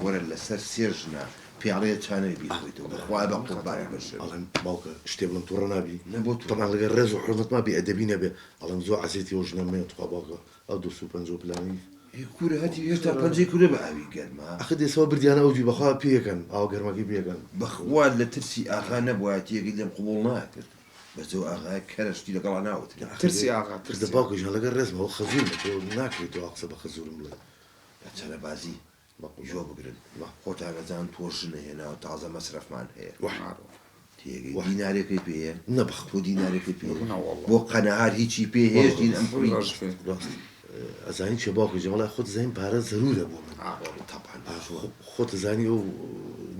وەرە لەسەر سێژنا پیاڵەیە چانەی بیخۆیتەوە بەخوا بە قوربانی بەشێ ئەڵێن باوکە شتێ بڵم تووڕە نابی نەبۆ تو تەمان لەگەر ڕێز و حرمەت ما بێ ئەدەبی نەبێ ئەڵێن زۆر عەزیەتی ئەو ژنە توخوا باوکە ئەو 250 پلانی کورە هەتی هێشتا پەنجەی کورە بە ئاوی گەرما ئەخە دێسەوە بردیانە ئەوجی بەخوا پێکەن ئاو گەرمەکەی پێکەن بەخوا لە ترسی ئاغا نەبووایەتیەکەی لێم قوبوڵ ناکرد بەجۆ ئاغای کەرەشتی لەگەڵا ناوت ترسی ئاغا ترسە باوکەژان لەگەر ڕێزمەوە خەزورمە تۆ ناکرێتەوە قسە بە خەزورم بڵێ چەرە بازی ژۆ بگرن خۆتانەزان تۆشنە هێناوە تازە مەسرفمان هەیە تێگەی دینارێکی پێەیە نەبخ تۆ دینارێکی پێ بۆ قەنەهار هیچی پێ هێشتین ئەم ئەزانی چێ باوکە جەمەڵای خۆت زانین پارە زەرورە بۆ من خۆت زانی ئەو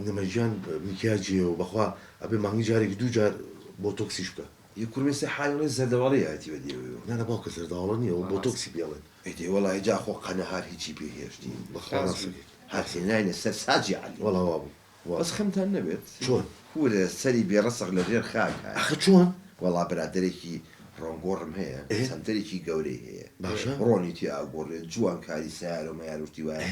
نمەژیان میکیاجیەوە بەخوا ئەبێ مانگی جارێکی دوو جار بۆ تۆکسیش بکە یە کوورمێسە حاڵی زەردەوەڵی هاتی بە دێوەوە نانە باوکە زەرداوەڵە نییەوە بۆ تۆکسی بێڵێن ئەیدێ وەڵای جا خۆ قەنەهار هیچی پێ هێشتین بەخوا ڕاستەکەی هەرسێ ناینە سەر ساجی عەلی وەڵا وا بوو بەس خەمتان نەبێت چۆن کورە سەری بێڕەسەق لە ژێر خاک ئەخە چۆن وەڵا برادێکی ڕۆنگۆڕم هەیە سنتەرێکی گەورەی هەیە باشە ڕۆنیتی ئاگۆڕێت جوان کاری سیارۆمە یاروشتی وایە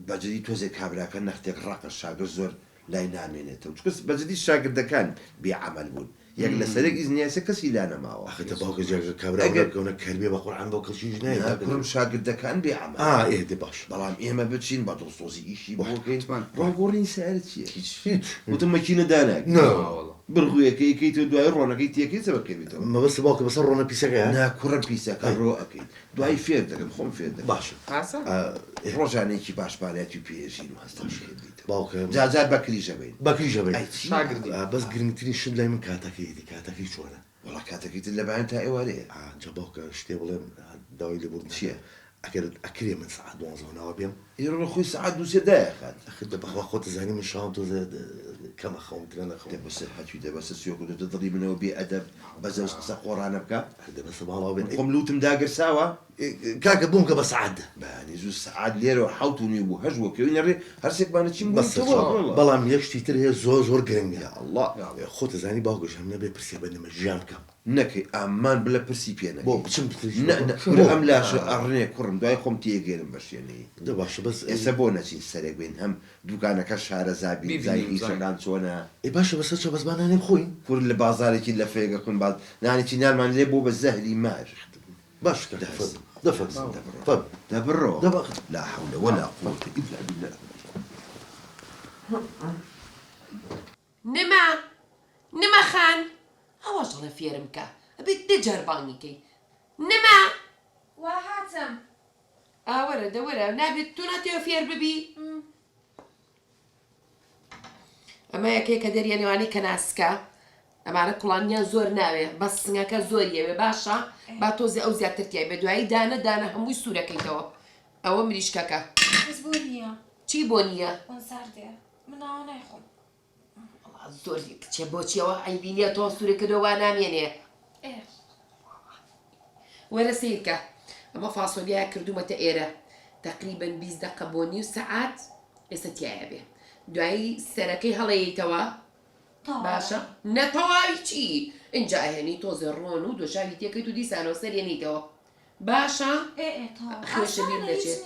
بەجددی تۆزێک کابراکە نەختێک ڕقە شاگرد زۆر لای نامێنێتەوە چکەس بەجددی شاگردەکان بێعەمەل بوون یەک لەسەرێک ئیزنیاسە کەسی لا نەماوە ئەخەتە باوکە جاگە کابراگەونە کەربێ بە قورعان بۆ کەچیش نایکڕم شاگردەکان بێعەمەل ئێدە باش بەڵام ئێمە بچین بە دڵسۆزی ئیشی بۆکەین ڕۆنگۆڕین سیارەت چییە هیچ وتم مەکینە داناک بڕغویەکەی تۆ دوای ڕۆنەکەی تێکەی سەبەکەویتەوە مەبەست باوکە بەسەر ڕۆنە پیسەکەیە ناکوڕە پیسەکە ڕۆ ئەەکەین دوای فێر دەکەم خۆم فێر دەکەم باشە ڕۆژانێکی باشپارەتی و پێژین و هەستاشێت باوکە جاجار بەکریژە بین بەکریژە بین بەس شاگردی گرنگترین شت لای من کاتەکەیەتی کاتەکەی چۆنە وڵا کاتەکەی تر لەبیان تا ئێوارەیە جا باوکە شتێ بڵێم داوای لێبوون چییە؟ ئەگەر ئەکرێ من سعات 12 ناوە بێم ئێرە خۆی سعات دووسێ دایەخات ئەخدە بەخوا خۆت زانی من شام تۆ کەمە خەومترە نەخەوم بەسەر هەچوی دەبەسە سوێکو دە دڵی منەوە بێ ئەدەب بەزە قسە قۆڕانە بکە دەبەسە باڵاو بێن خۆم لوتم داگرساوە کاکە بووم کە بە سعات بەنی زوو سعات لێرەوە حوت و نیو بوو هەژوەکەوی نەڕێ هەرسێکمانە چیم بەڵام یەکشتی تر هەیە زۆر گرنگە الله خۆت زانی باوکەش هەم نەبێ پرسێ بە نەمە ژیان بکەم نەکەی ئامان بلە پرسی پێ بۆ بچم ئەم لاشە ئەڕنێ کوڕم دوای خۆم تێگەێنم بە شوێنەی دە باشە بەس ئێستا بۆ نەچین سەرێک بین هەم دوکانەکە شارە زابی زای شەکان چۆنە ئێ باشە بەسەر چە بەزمانانێ خۆین کور لە بازارێکی لە فێگە کن باز نانێکی نارمان لێ بۆ بە زەهری مار باش دەفەت دەبڕۆ لا حول ولا قوة إلا بالله نما خان ئەوە ژەڵە فێرم کە ئەبێت دەجاربانیکەی نما وا هاتم ئاوەرە دەوەرە نابێت تو ناتێوە فێر ببی ئەمە یەکێک کە دەریانێوانی کە ناسکە ئەمانە کوڵانیان زۆر ناوێ بەس سنگەکە زۆریەوێ باشە با تۆزی ئەو زیاترتیای بە دوایی دانە هەمووی سوورەکەیتەوە ئەوە مریشکەکە بەس بۆ نییە چی بۆ نییە ساردێ مناوە نایخۆم زۆر کچێ بۆچیەوە ئەیبینیە تۆ سوورەکەدەوە نامێنێ وەرە سیرکە ئەمە فاسۆلیای کردومەتە ئێرە تقریبن 20 دقە بۆ نیو سەعات ئێستا تایە بێ دوایی سەرەکەی هەڵەیەیتەوە باشە نەتەواوی چی اینجا ئەهێنی تۆزە ڕۆن و دۆشاوی تێکەیت و دیسانەوە سەرێنیتەوە باشە خێشە بیر دەچێت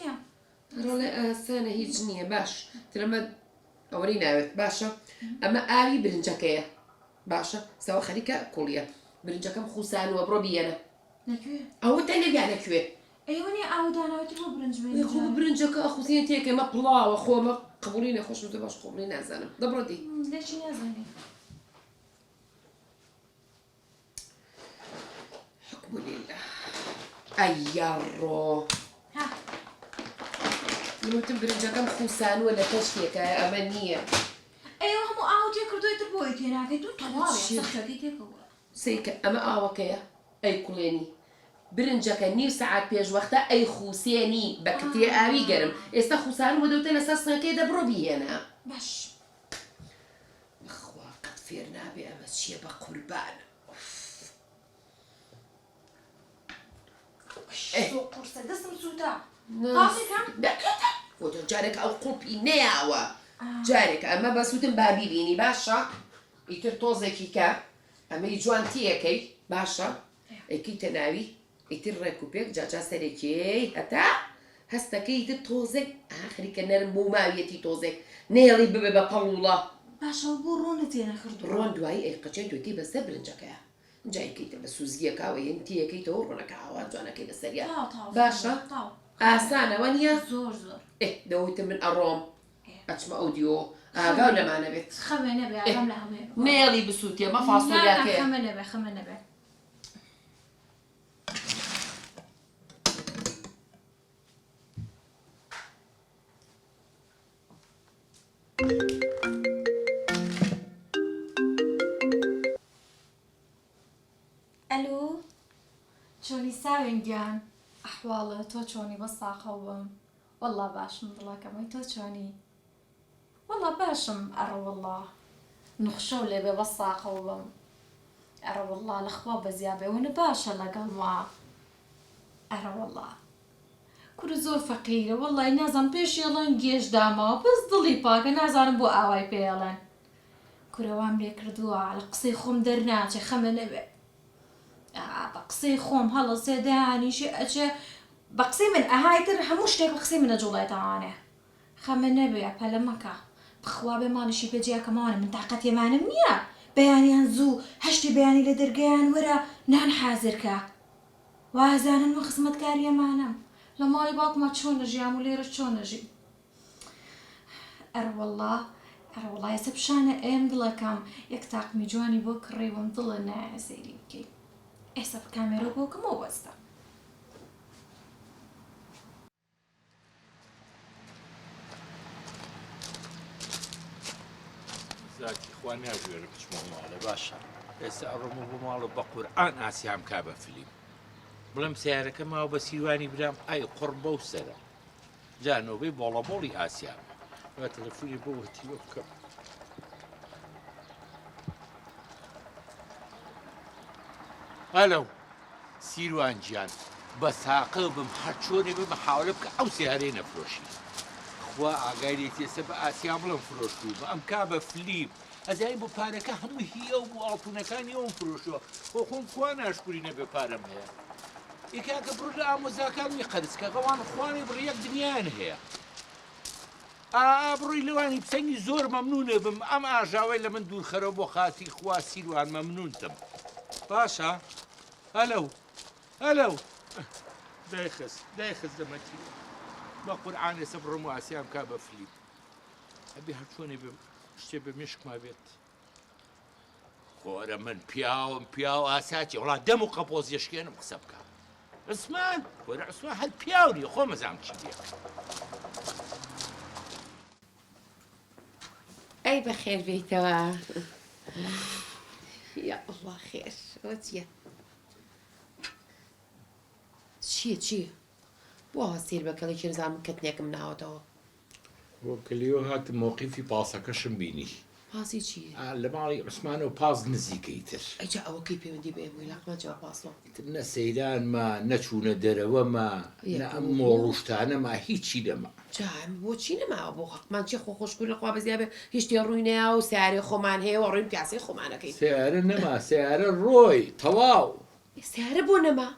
ڕۆڵێ ئاسانە هیچ نییە باش ترەمە ئەوەی ناوێت باشە ئەمە ئاوی برنجەکەیە باشە سەوە خەریکە کوڵیە برنجەکەم خوسانوە بڕۆ بیێنە ئەوە تا لەگانەکوێ ئەیوەنی ئاوداناوەتی بۆ برنج خۆ برنجەکە ئەخوسیان تێکەمە پڵاوە خۆمە قبولی نەخۆشم باش قوڵی نازانم دەبڕۆتی لەچی نازانێ حکملیلا ئەیاڕۆ منوتم برنجەکەم خوسانوە لە تەشتێکە ئەمە نییە ئەوە هەموو ئاو تێ کردوێتتر بۆی تێناکەیت و تەواوی تێکەوە سیکە ئەمە ئاوەکەیە ئەی کوڵێنی برنجەکە نیو سەعات پێشوەختە ئەی خوسێنی بە کتێ ئاوی گەرم ئێستا خوسان و دەوتە لەسەر سنەکەی دەبڕۆ بهێنە باش بەخوا قەت فێر نابێ ئەمە چییە بە قوربان قورسە دەستم سووتە فۆتۆ جارێک ئەو قوڵپی نەیاوە جارێکە ئەمە بەسووتم بابی بینی باشە ئیتر تۆزێکی کە ئەمەی جوانتیەکەی باشە ئەیکەیتە ناوی ئیتر ڕێک و پێک جاجا سەرێکێی هەتا هەستەکەی تۆزێک ئاخریکە نەرم بۆ ماویەتی تۆزێک نێڵی ببێ بە پەڵوڵە باشە بۆ ڕۆنت تێ نەکردو ڕۆن دوایی ئەیقەچێت دوێتی بەسەر برنجەکەیە جایکەیتە بە سوزیەکەوە یەنتیەکەیتەوە ڕۆنەکەوە جوانەکەی بەسەریە باشە ئاسانەوە نییە زۆر زۆر دەوتم من ئەڕۆم ئەچمە ئەو دیۆ ئاگاو لەمانە بێت خەمە نەبێ لە هەمێ نێڵی بسووتێ مە فاسۆلیاکەیە خەمە نەبێ ئەلو چۆنی ساوێن گیان ئەحواڵە تۆ چۆنی بە ساقەو بم وەڵا باشم دڵەکەمەی تۆ چۆنی وەڵا باشم ئەڕە وەڵا نوخشە و لێبێ بە ساقەو بم ئەرە وەڵا لەخوا بەزیابێونە باشە لەگەڵ وا ئەرە وەڵا کورە زۆر فەقیرە وەڵای نازان پێش ێڵەن گێژ داماوە بەس دڵی پاکە نازانم بۆ ئاوای پێڵێن کورەوام لێ کردووە لە قسەی خۆم دەرناچێ خەمە نەبێ بە قسەی خۆم هەڵە سێدانیشی ئەچێ بە قسەی من ئەهایتر هەموو شتێک بە قسەی منە جوڵێتەوانێ خەمە نەبێ پەلە مەکە بخوا بێمانشی پێجیاکەمانە من تاقەت ێمانم نییە بەیانیان زوو هەشتی بەیانی لە دەرگیان وەرە نان حازرکە وازانن من خزمەتکاری ئەمانم لە ماڵی باوکمە چۆن نەژیام و لێرە چۆن نەژی ئەروەڵا ئەسە پیشانە ئێم دڵەکەم یەک تاقمی جوانی بۆ کڕێوم دڵە نایە سەیری بکەی ئێستا کامێرە بۆکەمەوە وەستە زاکی خوا ناژێرە بچمە ماڵە باشە ئێستا ئەڕۆمە بۆ ماڵە بە قورئان ئاسیام کا بە فیلم بڵم سیارەکە ماوە بە سیروانی برام ئای قڕم بەو سەرە جانۆبەی بۆڵەبۆڵی ئاسیام با تەلەفۆنی بۆ وەتیوە بکەم هەلو سیروان گیان بە ساقە بم هەر چۆنێ بە حاولە بکە ئەو سیارەی نەفرۆشی خوا ئاگای لێ تێسە بە ئاسیام بڵم فرۆشتوو بە ئەم کا بە فلیپ ئەزای بۆ پارەکە هەموو هیە و بۆ ئاڵتونەکانی ئەوم فرۆشوە خۆ خۆم کوا ناشکوری نەبێ پارەم هەیە ئیکاکە بڕ لە ئامۆزاکانی قەرزکە ئەوان خوانی بڕیەک دنیایان هەیە بڕووی لەوانی پسەنگی زۆر مەمنونە بم ئەم ئاژاوای لە من دوورخەرەوە بۆ خاتی خوا سیروان مەمنونتم باشە هەلو دایخست دەمەتی بە قورئان ێستا بڕۆم و ئاسیام کا بە فلیپ ئەبێ هەر چۆنێ بێ شتێ بە مێشکما بێت خۆرە من پیاو ئاساتی وڵا دەم و قەپۆز یەشکێنم قسە بکە عوسمان وەرە عوسمان هەر پیاوی خۆ مەزام چی بێ ئەی بەخێر بێیتەوە یا ئەڵڵا خێر ئەوە چییە بۆ هەستیر بەکەڵێکی نزانم کەتنێکم ناوەتەوە بۆ کلیۆ هاتم مۆقیفی پاسەکەشم بینی پاسی چییە؟ لە ماڵی عوسمان و پاس نزیکەیتر ئەیجا ئەوەکەی پەیوەندی بە ئێمەی لاقمان جواب پاسۆ نە سەیرانمە نەچوونە دەرەوەمە نە ئەم مۆڵوشتانەما هیچی لەمە جام بۆچی نەماوە بۆ حەقمان چی خۆ خۆشکوی لەخوا بەزیابێ هیچ شتێ ڕووی نەیە و سیارەی خۆمان هەیە و ڕووی پیاسەی خۆمانەکەی سیارە نەما سیارە ڕۆی تەواو سیارە بۆ نەما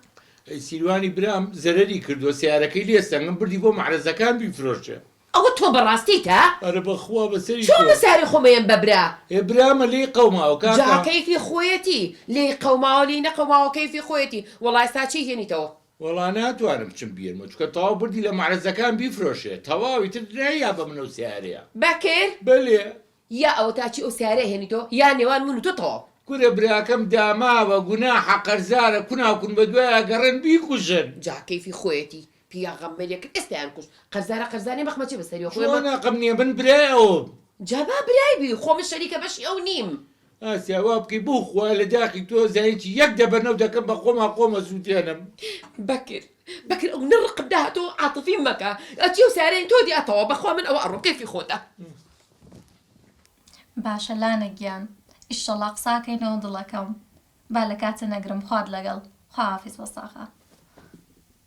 سیروانی برام زەرەری کردووە سیارەکەی لێستەنگم بردی بۆ مەعرەزەکان بیفرۆشێ ئەوە تۆ بەڕاستیتە؟ ئەرە بەخوا بەسەری چۆن لە سیاری خۆمەیەم بەبرا؟ برامە لێی قەوماوە جا کەیفی خۆیەتی لێ قەوماوە لی نەقەوماوە کەیفی خۆیەتی وەڵای ئێستا چی هێنیتەوە؟ وەڵا ناتوانم بچم بیرمە چکە تەواو بردی لە مەعرەزەکان بیفرۆشێ تەواوی تر نەیە بە منە و سیارەیە بەکر؟ بەلێ یا ئەوە تاچی ئەو سیارەیە هێنیتەوە یا نێوان من و تۆ تەواو کورە براکەم داماوە گوناحە قەرزارە کووناکون بە دوایە گەڕێن بیکوژن جا کەیفی خۆیەتی پیاغەمبەرێکرد ئێستایان کوژ قەرزانێ مەخمەچی بەسەری خۆی ناقم نییە من برایەوە جابا برای بی خۆمە شەریکە بەشی ئەو نیم ئاسیاوا بکەی بۆ خوا لە داخی تۆ زانیتی یەک دەبەنەو دەکەم بە خۆمە سووتێنم بەکر ئەو نڕقم داهاتەوە عاتفی مەکە ئەچی و سارەین تۆ دیاتەوە بەخوا من ئەوە ئەڕۆ کەیفی خۆتە باشە لانە گیان ئیشەڵا قساکەینەوە دڵەکەم با لە کاتە نەگرم خوارد لەگەڵ خواحافیز وەساخە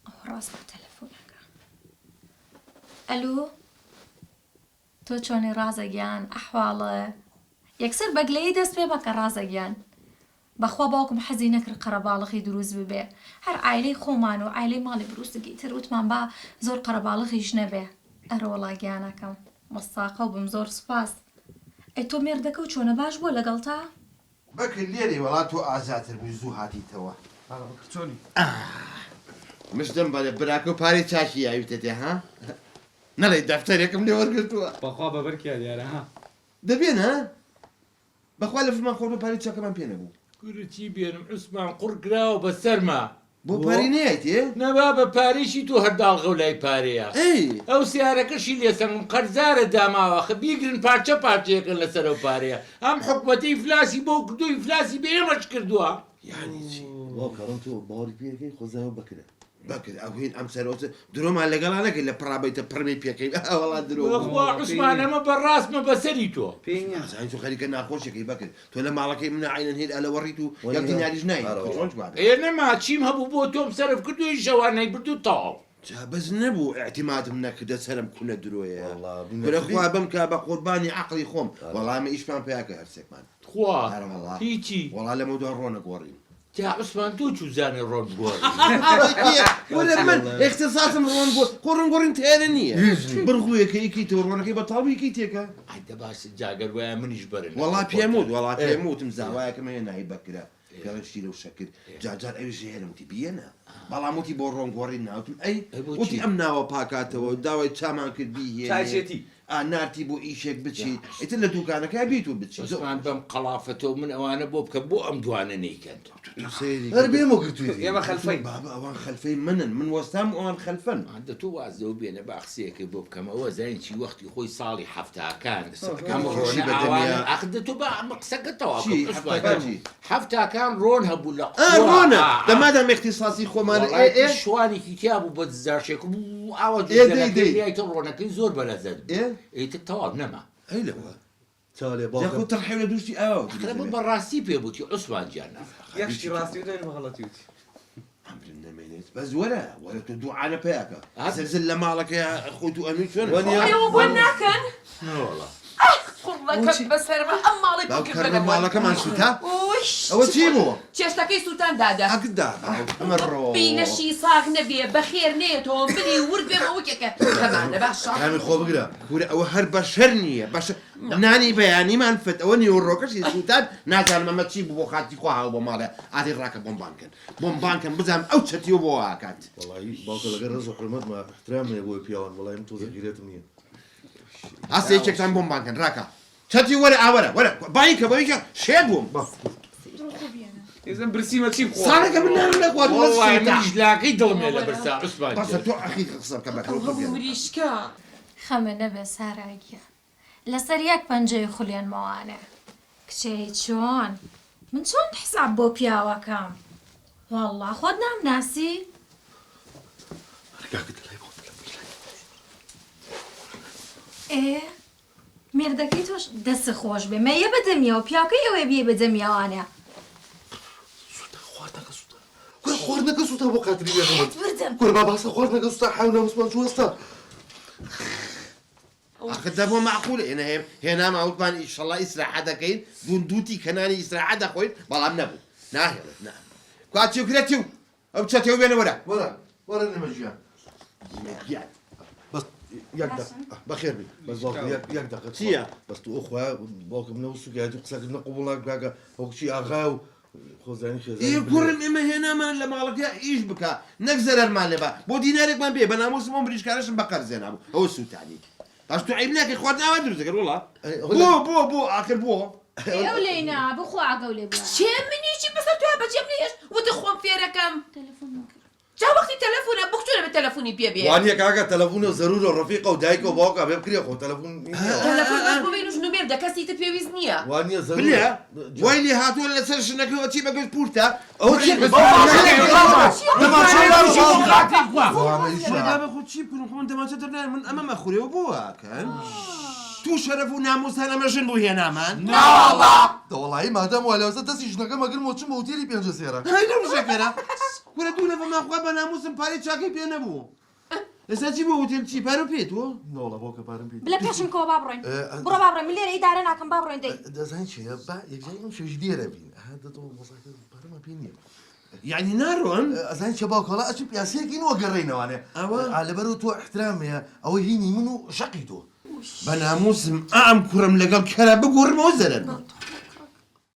ئەو ڕاست بە تەلەفۆنەکە ئەلو تۆ چۆنی ڕازەگیان ئەحواڵە یەکسەر بەگلەی دەست پێ بەکە ڕازەگیان بەخوا باوکم حەزی نەکرد قەرەباڵغی دروست ببێ هەر ئایلەی خۆمان و ئایلەی ماڵی بروستگی تر وتمان با زۆر قەرەباڵغیش نەبێ ئەرە وەڵا گیانەکەم مەستاقە و بم زۆر سوپاس ئەی تۆ مێردەکە و چۆنە باش بووە لەگەڵ تا بەکر لێرەی وڵات تۆ ئازاتر بووی زوو هاتیتەوە چۆنی مشتم بەڵێ براکە و پارەی چاشی یاویتە تێ ها نەڵێ دەفتەرێکم لێ وەرگرتووە بەخوا بەبەرکیا دیارە ها دەبێن ها بەخوا لە فمان خۆ پارەی چاکەمان پێ نەبوو گورچی بێنم عوسمان قوڕ کراوە بە سەرما بۆ پاری نایەتێ نەبا بە پارێشی تۆ هەرداڵغە و لای پارەیە ئەی ئەو سیارەکەشی لێسەنگم قەرزارە داماوەخە بیگرن پارچە پارچەیەکەن لەسەر ئەو پارەیە ئەم حکومەتی فلاسی بۆ کردوی فلاسی بە ئێمەش کردووە یعنی چی واکەڕم تۆ باوەڕی پێەکەی خۆزایەوە بکرێت بەکرد ئەو هین ئەم سەرۆتە درۆمان لەگەڵا نەکەی لە پڕابەیتە پڕمی پێکەی وڵات درۆ بەخوا عوسمان ئەمە بەڕاستمە بەسەری تۆ پێنیە زانین تۆ خەریکە ناخۆشێکی بەکرد تۆ لە ماڵەکەی منە عینەن هێر ئەلە وەڕیت و یەک دیناریش نایی ئێ نەما چیم هەبوو بۆ تۆم سەرف کردوی شەوانەی بردو تاو بەس نەبوو ئاعتیمادم نەکردە سەرم کوونە درۆیە والله برەخوا بم کا بە قوربانی عقلی خۆم وەڵامە ئیشمان پیاکە هەرسێکمان خوا هەر وەڵا هیچی وەڵا لە مەودان ڕۆنە گۆڕین تا عوسمان تۆ چوو زانێ ڕۆن گۆڕی وەرە من اختصاصم ڕۆن قۆڕن گۆڕین تێرە نییە بڕخویەکە یکیتەوە ڕۆنەکەی بە تاڵویکی تێکە ئایدە باش جاگەر وایە منیش برن وەڵا پێموت وەڵا پێموتم زاوایەکەمە هێ نایی بەکرا پێڵشتی لەو شەکرد جاجار ئەوی ژێرمتی بێنە بەڵاموتی بۆ ڕۆن گۆڕی ناوتم ئەی وتی ئەم ناوە پاکاتەوە داوای چامان کردی هێ چاچێتی نارتی بۆ ئیشێک بچیت ئیتر لە دوکانەکە بیت و بچیت عوسمان بەم قەڵافەتەوە من ئەوانە بۆ بکە بۆ ئەم دوانە نەیکەن هەر بێمە گرتووی ئێمە خەلفەی بابا ئەوان خەلفەی منن من وەستام ئەوان خەلفەن ئەندە تۆ وازەوە بێنە باخسیەکە بۆ بکەم ئەوە زانیی وەختی خۆی ساڵی هەفتاکان ئەم ڕۆنە ئاوانە ئەخدە تۆ بە ئەمە قسەکەتەوە هەفتاکان ڕۆن هەبوو لە ڕۆنە دەمادام اختصاصی خۆمانە شوانێکی تیا بوو بە زارشێک ئاوە تە ڕۆنەکەی زۆر بەلەزەت ئیتر تەواو نەما ئەی لەوە چاڵێ جاخۆ تەرحێ لە دوشتی ئاوە خرەبە بەڕاستی پێ بووتی عوسمان گیان یەکشتی ڕاستی و دەێن بەغەڵەتی وتی ئەمرن نەمێنێت بەس وەرە تۆ دوعاە پێیاکە زلزل لە ماڵەکە خۆت و ئەمی چۆن بۆ ناکەن وڵا قوڵەکە بەسەرمە ئەم ماڵی باوکەڕە ماڵەکەمان سوتا ئەوە چی بووە چێشتەکەی سووتان دادا ئەکدا ئەمە ڕۆ بینەشی ساغ نەبێ بەخێر نێتەوە بری ورد بێمە وکێکە هەمانە باشە کامی خۆ بگرە کورە ئەوە هەر بەشەر نییە بەشە نانی بەیانیمان فت ئەوە نیوەڕۆکەشی سووتان نازانم ئەمە چی بوو بۆ خاتی خوا هاو بۆ ماڵێ ئادی ڕاکە بۆمبانکەن بۆمبانکەن بزانم ئەو چەتیوە بۆ ئاکات وڵی باوکە لەگە ڕێز و حرمەت ما احترامێ بۆی پیاوان وڵایم تۆ زەگیرێتم نییە هەستێکێکتان بۆمبانکەن ڕاکە چەتی وەرە ئاوەرە وەرە بایکە بەویکە شێ بووم ئێزم برسیمە چیم خۆ ساڵەکە من نام نەخوات لاکەی دڵمێ لە برسا عوسمان بەسە تۆ ئەخی قسە بکە بەکە مریشکە خەمە نەبێ ساراگیە لەسەر یەک پەنجەی خولیانمەوانێ کچەی چۆن من چۆن حساب بۆ پیاوەکەم والله خۆت نامناسی ئێ مێردەکەی تۆش دەست خۆش بێ مەیە بەدەمیە و پیاکەی ئەوەی بێ بەدەمیاوانە خواردنەکە سووتا بۆ قاتری بێژمت بردم کورە با باسە خواردنەکە سووتا حاونا مسمان چوەستا ئەخدا بۆ معقولە ئێنە هێنام ئەوتمان ئیشەڵا ئیسراحە دەکەین دووتی کەنانی ئیسراحە دەخۆین بەڵام نەبوو ناهێڵێت نا کواتی و کرێتی و ئەو چەتێ بێنە وەرە وەرە نەمەژیان بەس یەک بەخێر بی بەس یەک دەقە چییە؟ بەس تو ئۆخوا باوکم نەوە سوگایەتی قسەکردنە قوبوڵ ناکە هەوکچی ئاغا و خۆزانی کوڕم ئێمە هێنامان لە ماڵەکە ئیش بکە نەک زەرەرمان لێبە بۆ دینارێکمان بێ بە نامۆسم ئەم بریشکارەشم بە قەرزێ نابوو ئەوە سووتانی باش تو عیب ناکەی خوارد ناوە دروستەکەن وڵا بۆ ئاخر بۆ ئەو لێنا بخوا ئاگەو لێ بووە چێ منیشی بەسەر تو بەجێم نێش وتە خۆم فێرەکەم جا وەختی تەلەفۆنە بکتورە بە تەلەفۆنی پێ بێ وانە کاکە تەلەفۆنە زەرورە ڕەفیقە و دایکە و باوکە بێ بکرێ خۆ تەلەفۆن تەلەفۆن بۆ بینوش نومێر دەکەسی تر پێویست نییە وانە بلێ وای لێ هاتووە لەسەر شنەکەەوە چی بەگەست پورتە ئەو خۆ چی بکن خۆن دەماچە دەرنای من ئەمە مەخورێەوە بۆکەن تو شەرەف و نامۆستان ئەمەژن بۆ هێنامان دەوڵایی مادەم والەوەسە دەستی ژنەکە مەگر مۆچم بە هۆتێلی پێنجە سێرە هەی لەو ژەکەرە وەرە دوو لەفە ماخوا بە ناموسم پارەی چاکەی پێ نەبوو ئێستا چی بۆ وتێن چی پارە پێێتەوە؟ نۆڵە بۆکە پارم پێ بلە پێشم کۆ با بڕۆین بڕۆ با بڕۆین من لێرە ئیدارە ناکەم با بڕۆین دەی دەزانین چیە با یەکجای ئەم شەش دیێرە بین دەتۆ مۆساکە پارەمە پێ نییە یعنی ناڕۆن؟ ئەزانین چە باوکەڵا ئەچ پیاسەیەکی نوە گەڕێینەوانێ لەبەر و تۆ احترامەیە ئەوە هینی من و شەقی تۆ بە ناموسم ئام کوڕم لەگەڵ کەرە بگۆڕمەوە زەرەر